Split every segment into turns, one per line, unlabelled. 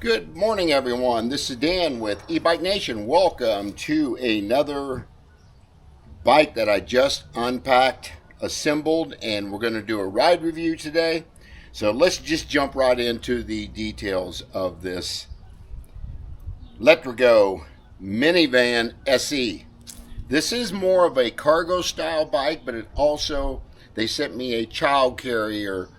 Good morning, everyone. This is Dan with E-Bike Nation. Welcome to another bike that I just unpacked, assembled, and we're going to do a ride review today. So let's just jump right into the details of this Letrigo Minivan SE. This is more of a cargo style bike, but it also, they sent me a child carrier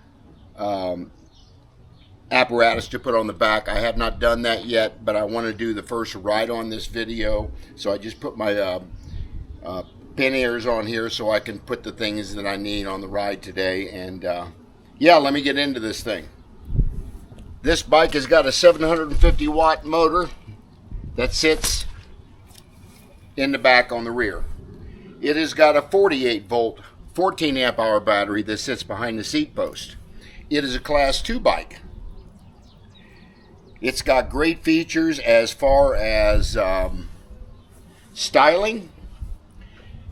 apparatus to put on the back. I have not done that yet, but I want to do the first ride on this video, so I just put my panniers on here so I can put the things that I need on the ride today. And yeah, let me get into this thing. This bike has got a 750 watt motor that sits in the back on the rear. It has got a 48 volt 14 amp hour battery that sits behind the seat post. It is a class 2 bike. It's got great features as far as styling.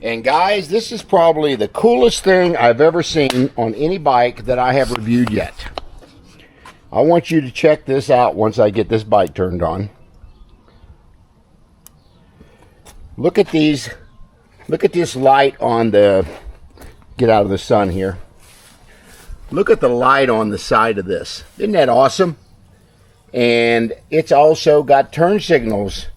And guys, this is probably the coolest thing I've ever seen on any bike that I have reviewed yet. I want you to check this out once I get this bike turned on. Look at these. Look at this light on the, get out of the sun here. Look at the light on the side of this. Isn't that awesome? And it's also got turn signals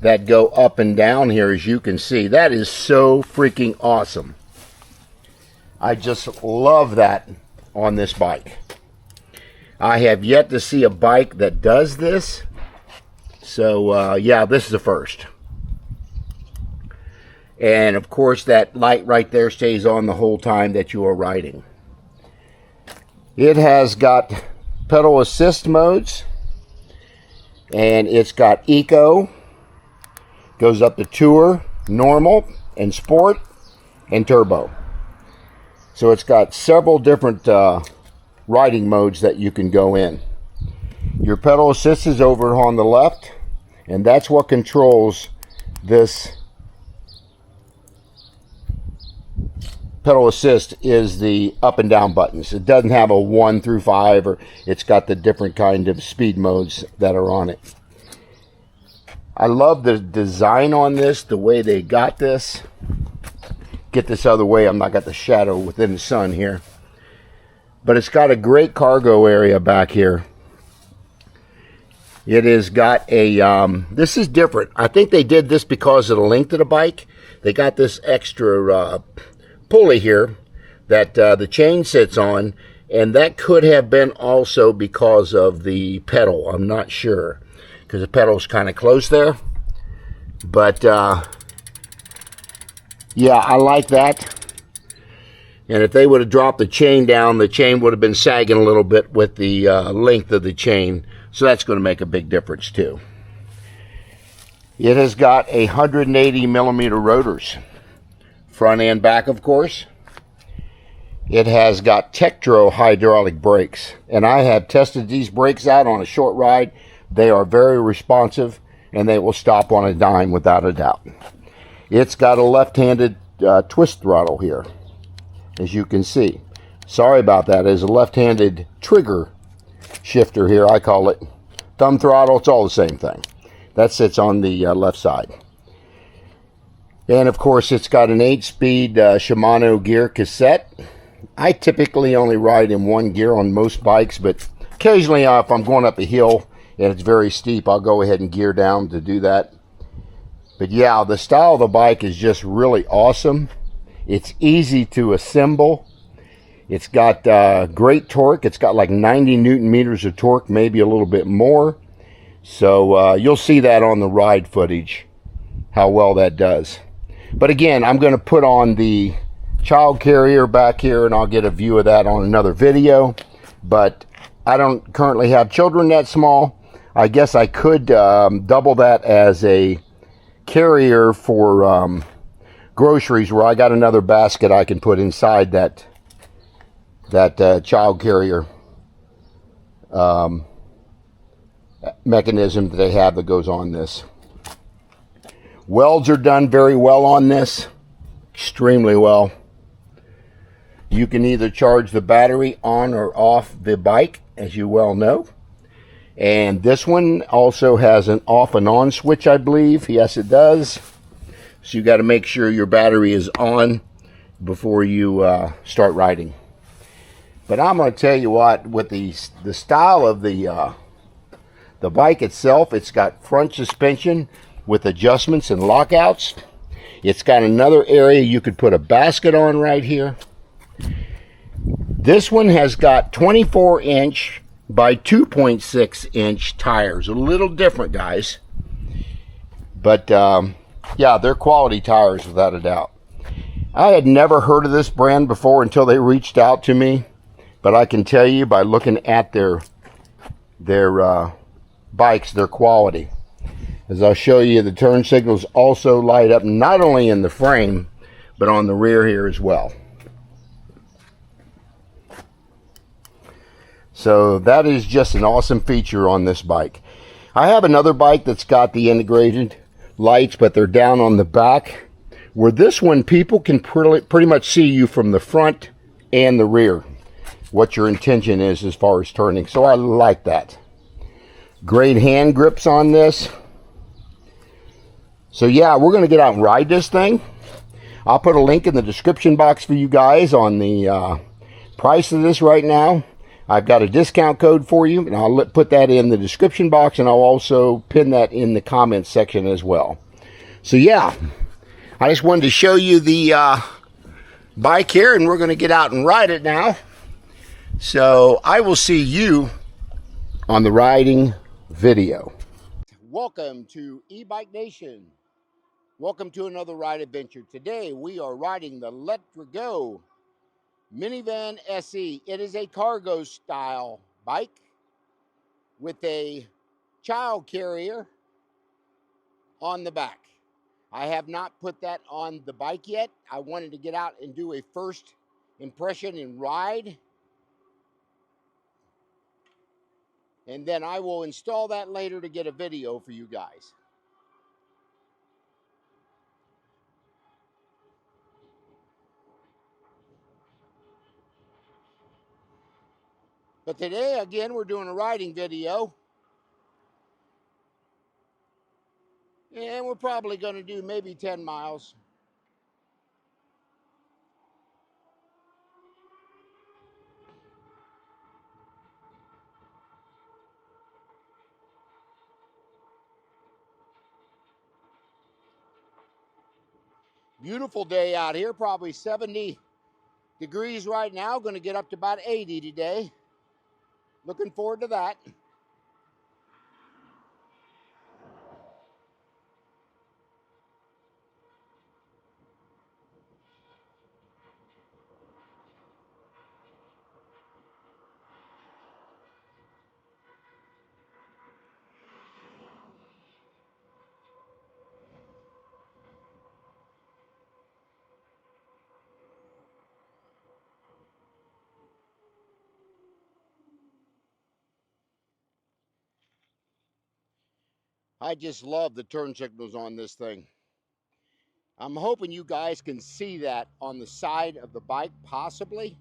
that go up and down here, as you can see. That is so freaking awesome. I just love that on this bike. I have yet to see a bike that does this. So yeah, this is the first. And of course that light right there stays on the whole time that you are riding. It has got pedal assist modes. And it's got eco, goes up to tour, normal, and sport, and turbo. So it's got several different riding modes that you can go in. Your pedal assist is over on the left, and that's what controls this pedal assist, is the up and down buttons. It doesn't have a 1 through 5, or it's got the different kind of speed modes that are on it. I love the design on this, the way they got this. Get this other way, I'm not got the shadow within the sun here. But it's got a great cargo area back here. It has got a, this is different. I think they did this because of the length of the bike. They got this extra pulley here that the chain sits on, and that could have been also because of the pedal. I'm not sure, because the pedal's kind of close there. But yeah, I like that. And if they would have dropped the chain down, the chain would have been sagging a little bit with the length of the chain, so that's going to make a big difference too. It has got 180 millimeter rotors, front and back, of course. It has got Tektro hydraulic brakes, and I have tested these brakes out on a short ride. They are very responsive, and they will stop on a dime without a doubt. It's got a left-handed twist throttle here, as you can see. Sorry about that. It's a left-handed trigger shifter here, I call it. Thumb throttle, it's all the same thing. That sits on the left side. And of course, it's got an 8-speed Shimano gear cassette. I typically only ride in 1 gear on most bikes, but occasionally if I'm going up a hill and it's very steep, I'll go ahead and gear down to do that. But yeah, the style of the bike is just really awesome. It's easy to assemble. It's got great torque. It's got like 90 Newton meters of torque, maybe a little bit more. So you'll see that on the ride footage, how well that does. But again, I'm going to put on the child carrier back here, and I'll get a view of that on another video. But I don't currently have children that small. I guess I could double that as a carrier for groceries, where I got another basket I can put inside that child carrier mechanism that they have that goes on this. Welds are done very well on this, extremely well. You can either charge the battery on or off the bike, as you well know. And this one also has an off and on switch, I believe. Yes, it does. So you got to make sure your battery is on before you start riding. But I'm going to tell you what, with the style of the bike itself, it's got front suspension with adjustments and lockouts. It's got another area you could put a basket on right here. This one has got 24-inch by 2.6-inch tires. A little different, guys. But, yeah, they're quality tires without a doubt. I had never heard of this brand before until they reached out to me. But I can tell you by looking at their bikes, their quality. As I'll show you, the turn signals also light up not only in the frame, but on the rear here as well. So that is just an awesome feature on this bike. I have another bike that's got the integrated lights, but they're down on the back. Where this one, people can pretty much see you from the front and the rear, what your intention is as far as turning. So I like that. Great hand grips on this. So yeah, we're going to get out and ride this thing. I'll put a link in the description box for you guys on the price of this right now. I've got a discount code for you, and I'll put that in the description box, and I'll also pin that in the comments section as well. So yeah, I just wanted to show you the bike here, and we're going to get out and ride it now. So I will see you on the riding video. Welcome to E-Bike Nation. Welcome to another ride adventure. Today we are riding the Letrigo Minivan SE. It is a cargo style bike with a child carrier on the back. I have not put that on the bike yet. I wanted to get out and do a first impression and ride. And then I will install that later to get a video for you guys. But today, again, we're doing a riding video. And we're probably going to do maybe 10 miles. Beautiful day out here, probably 70 degrees right now. Going to get up to about 80 today. Looking forward to that. I just love the turn signals on this thing. I'm hoping you guys can see that on the side of the bike, possibly.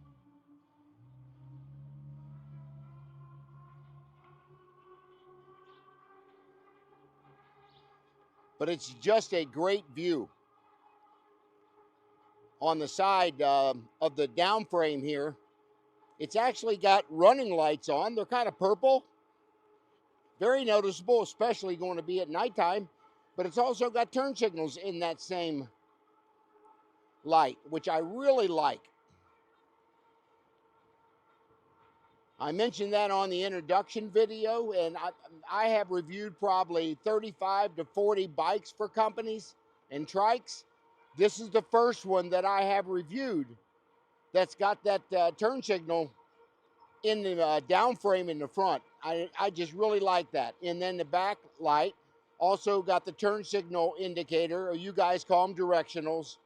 But it's just a great view. On the side of the down frame here, it's actually got running lights on. They're kind of purple. Very noticeable, especially going to be at nighttime. But it's also got turn signals in that same light, which I really like. I mentioned that on the introduction video, and I have reviewed probably 35 to 40 bikes for companies and trikes. This is the first one that I have reviewed that's got that turn signal in the down frame in the front. I just really like that. And then the back light also got the turn signal indicator, or you guys call them directionals,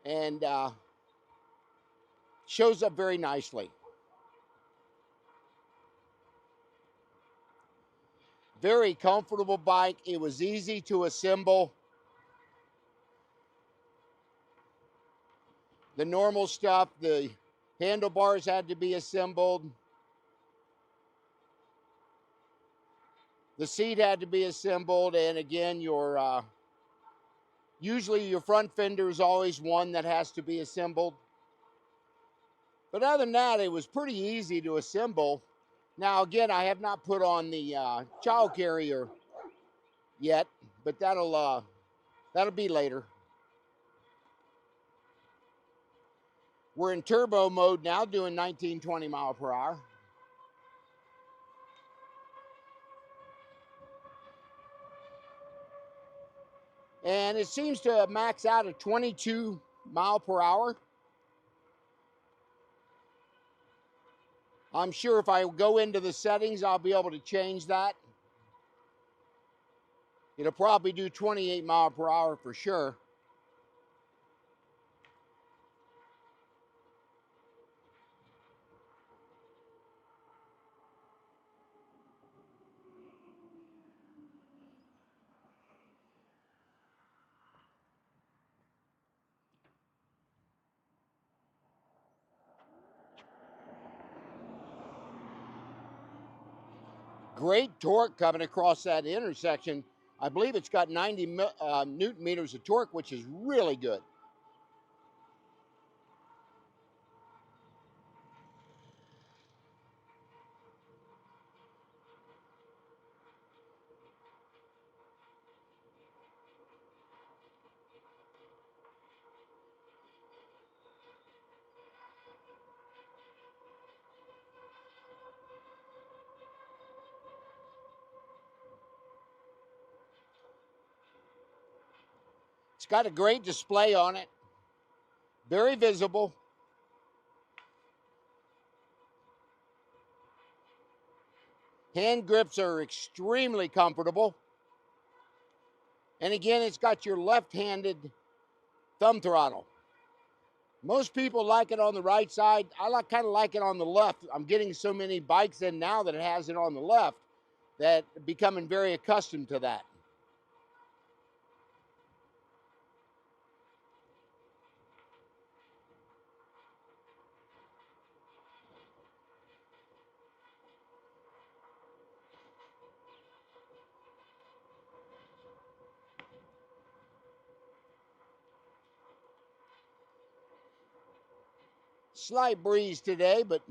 and shows up very nicely. Very comfortable bike. It was easy to assemble. The normal stuff, the handlebars had to be assembled. The seat had to be assembled, and again, usually your front fender is always one that has to be assembled. But other than that, it was pretty easy to assemble. Now, again, I have not put on the child carrier yet, but that'll be later. We're in turbo mode now, doing 19, 20 mile per hour. And it seems to max out at 22 mile per hour. I'm sure if I go into the settings, I'll be able to change that. It'll probably do 28 mile per hour for sure. Great torque coming across that intersection. I believe it's got 90 Newton meters of torque, which is really good. It's got a great display on it. Very visible. Hand grips are extremely comfortable. And again, it's got your left-handed thumb throttle. Most people like it on the right side. I kind of like it on the left. I'm getting so many bikes in now that it has it on the left that I'm becoming very accustomed to that. Slight breeze today, but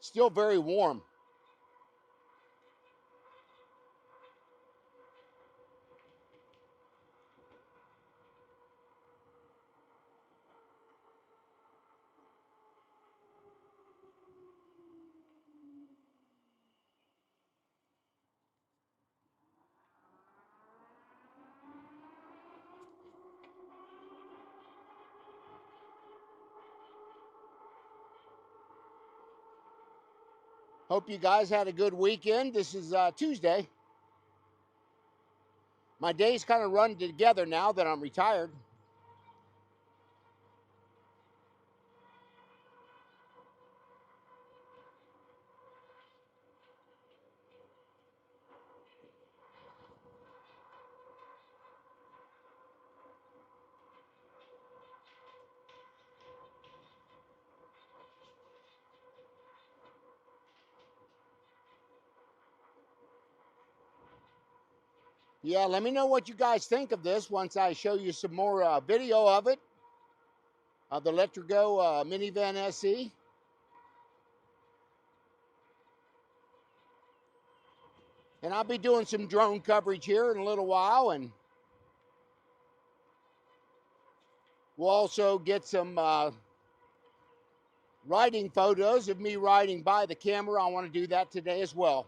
still very warm. Hope you guys had a good weekend. This is Tuesday. My days kind of run together now that I'm retired. Yeah, let me know what you guys think of this once I show you some more video of it. The Letrigo Minivan SE. And I'll be doing some drone coverage here in a little while, and we'll also get some riding photos of me riding by the camera. I want to do that today as well.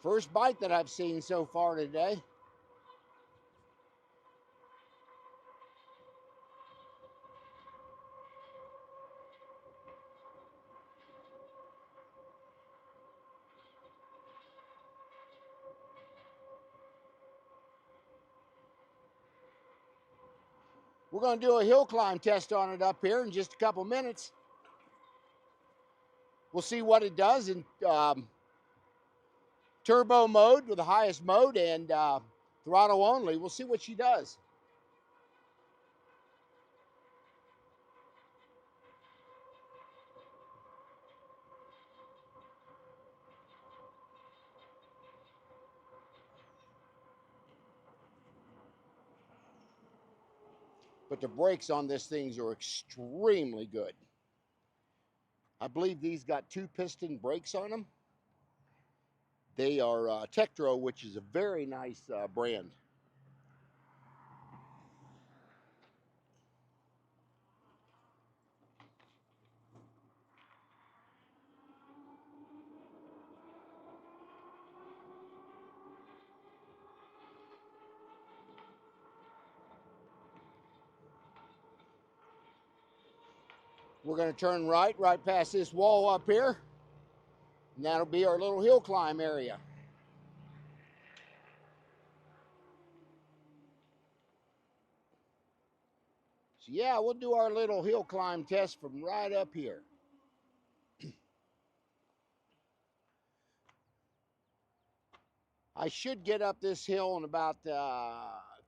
First bike that I've seen so far today. We're going to do a hill climb test on it up here in just a couple minutes. We'll see what it does in turbo mode with the highest mode and throttle only. We'll see what she does. But the brakes on this thing are extremely good. I believe these got 2-piston brakes on them. They are Tektro, which is a very nice brand. We're going to turn right past this wall up here. And that'll be our little hill climb area. So yeah, we'll do our little hill climb test from right up here. I should get up this hill in about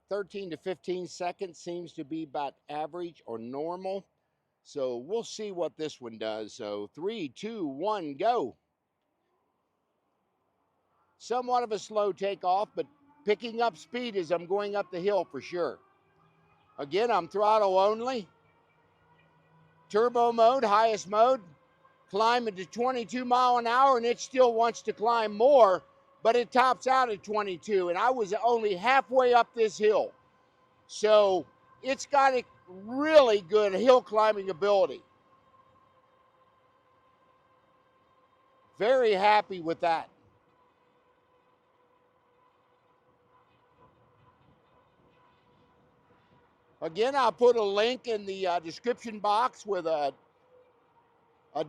13 to 15 seconds. Seems to be about average or normal. So we'll see what this one does. So 3, 2, 1, go. Somewhat of a slow takeoff, but picking up speed as I'm going up the hill for sure. Again, I'm throttle only. Turbo mode, highest mode. Climbing to 22 mile an hour, and it still wants to climb more, but it tops out at 22, and I was only halfway up this hill. So it's got a really good hill climbing ability. Very happy with that. Again, I'll put a link in the description box with a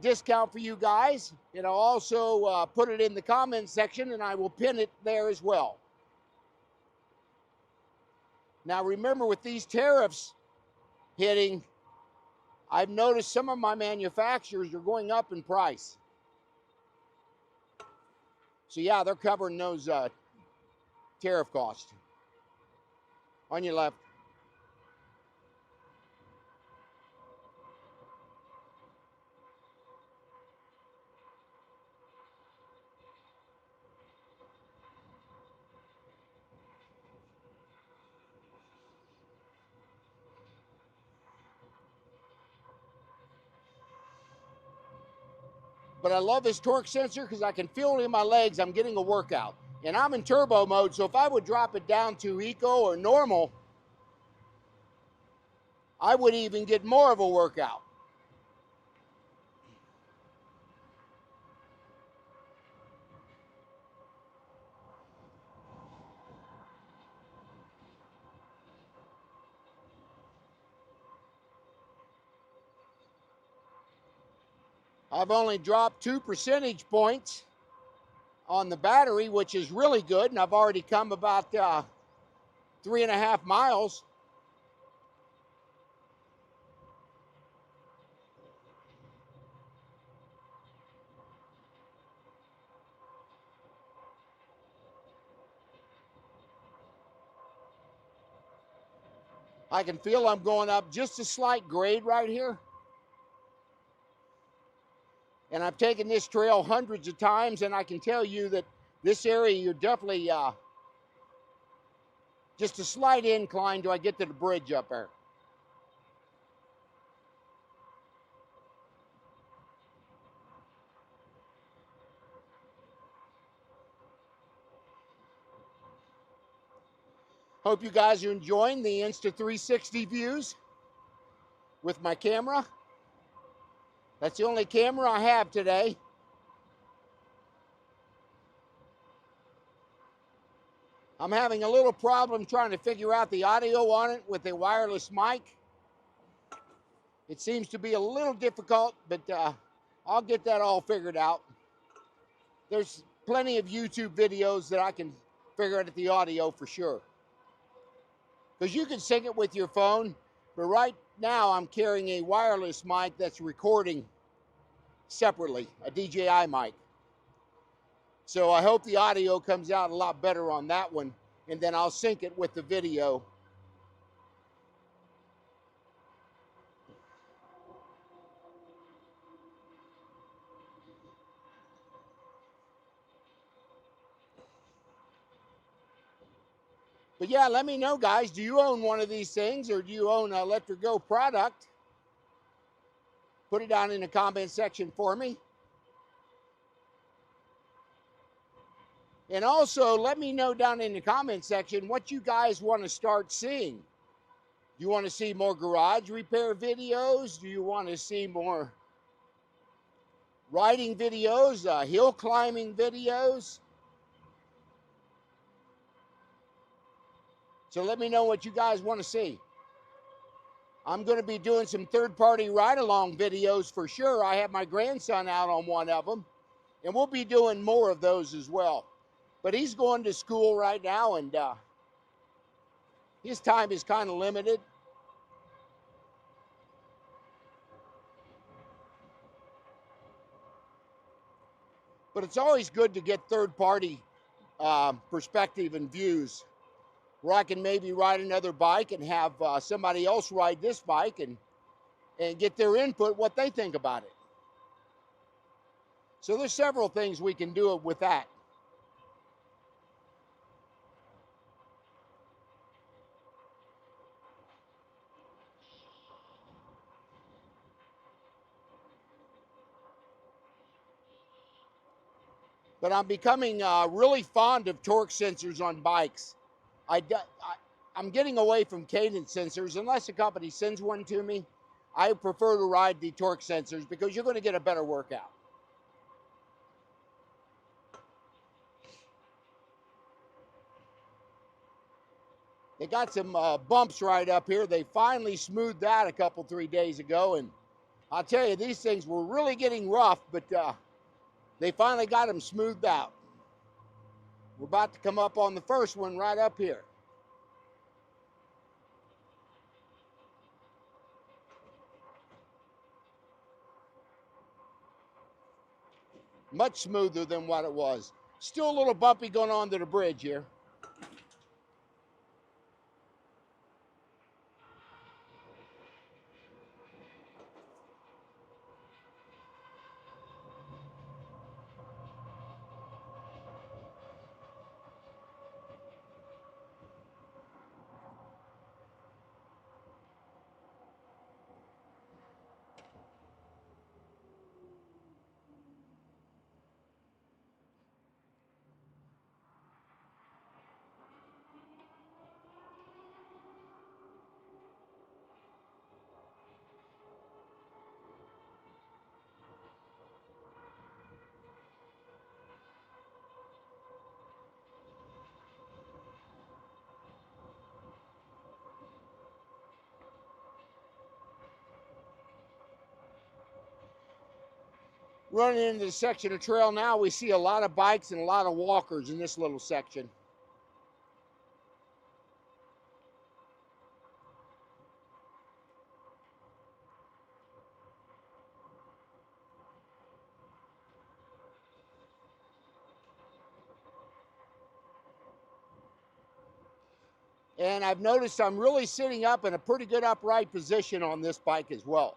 discount for you guys. And I'll also put it in the comments section, and I will pin it there as well. Now remember, with these tariffs hitting, I've noticed some of my manufacturers are going up in price. So yeah, they're covering those tariff costs. On your left. But I love this torque sensor because I can feel it in my legs. I'm getting a workout. And I'm in turbo mode, so if I would drop it down to eco or normal, I would even get more of a workout. I've only dropped 2 percentage points on the battery, which is really good, and I've already come about 3.5 miles. I can feel I'm going up just a slight grade right here. And I've taken this trail hundreds of times, and I can tell you that this area, you're definitely just a slight incline till I get to the bridge up there. Hope you guys are enjoying the Insta360 views with my camera. That's the only camera I have today. I'm having a little problem trying to figure out the audio on it with a wireless mic. It seems to be a little difficult, but I'll get that all figured out. There's plenty of YouTube videos that I can figure out the audio for sure. Because you can sync it with your phone, But right now I'm carrying a wireless mic that's recording separately, a DJI mic. So I hope the audio comes out a lot better on that one, and then I'll sync it with the video. But yeah, let me know, guys. Do you own one of these things, or do you own a Letrigo product? Put it down in the comment section for me. And also, let me know down in the comment section what you guys want to start seeing. Do you want to see more garage repair videos? Do you want to see more riding videos, hill climbing videos? So let me know what you guys want to see. I'm going to be doing some third-party ride-along videos for sure. I have my grandson out on one of them, and we'll be doing more of those as well. But he's going to school right now, and his time is kind of limited. But it's always good to get third-party perspective and views, where I can maybe ride another bike and have somebody else ride this bike and get their input, what they think about it. So there's several things we can do with that. But I'm becoming really fond of torque sensors on bikes. I'm getting away from cadence sensors. Unless a company sends one to me, I prefer to ride the torque sensors because you're going to get a better workout. They got some bumps right up here. They finally smoothed that a couple, 3 days ago. And I'll tell you, these things were really getting rough, but they finally got them smoothed out. We're about to come up on the first one right up here. Much smoother than what it was. Still a little bumpy going on to the bridge here. Running into the section of trail now, we see a lot of bikes and a lot of walkers in this little section. And I've noticed I'm really sitting up in a pretty good upright position on this bike as well.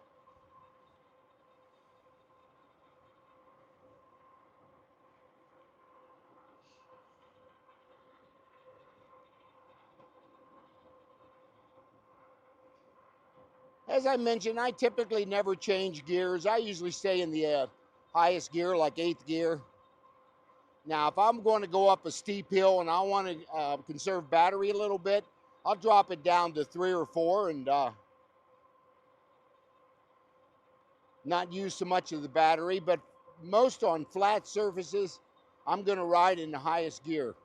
As I mentioned, I typically never change gears. I usually stay in the highest gear, like 8th gear. Now, if I'm going to go up a steep hill and I want to conserve battery a little bit, I'll drop it down to 3 or 4 and not use so much of the battery. But most on flat surfaces, I'm going to ride in the highest gear.